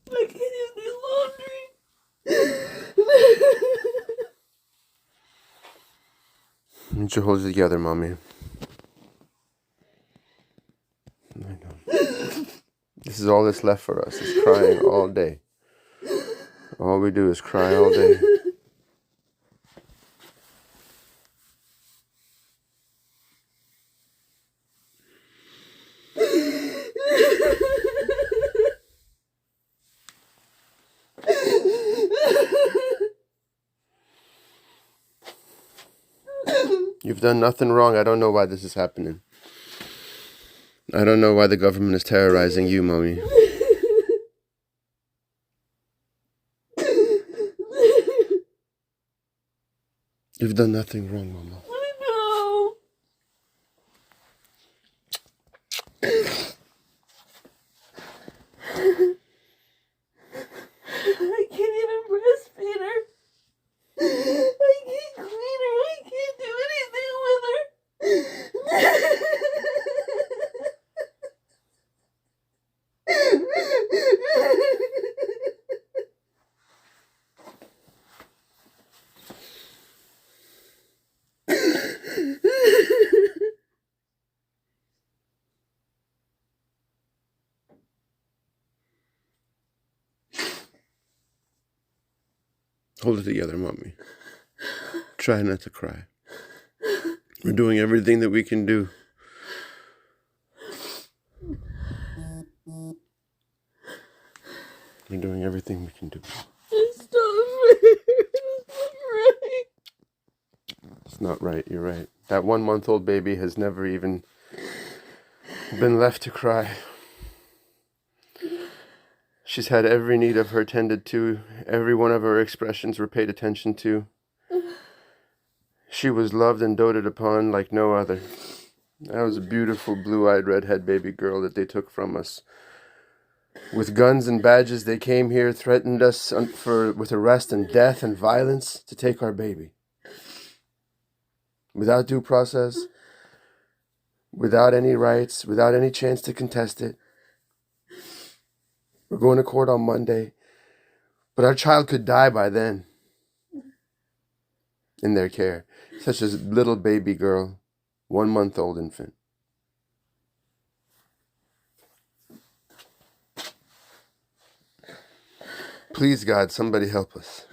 I can't even do laundry. You need to hold it together, mommy. I know. This is all that's left for us, is crying all day. All we do is cry all day. You've done nothing wrong. I don't know why this is happening. I don't know why the government is terrorizing you, mommy. You've done nothing wrong, mama. I know. I can't even breastfeed her. I can't clean her. I can't do anything with her. Hold it together, mommy. Try not to cry. We're doing everything that we can do. We're doing everything we can do. It's not fair. It's not right, you're right. That 1-month-old baby has never even been left to cry. She's had every need of her tended to. Every one of her expressions were paid attention to. She was loved and doted upon like no other. That was a beautiful blue-eyed redhead baby girl that they took from us. With guns and badges, they came here, threatened us with arrest and death and violence to take our baby. Without due process, without any rights, without any chance to contest it. We're going to court on Monday, but our child could die by then in their care. Such a little baby girl, 1-month-old infant. Please, God, somebody help us.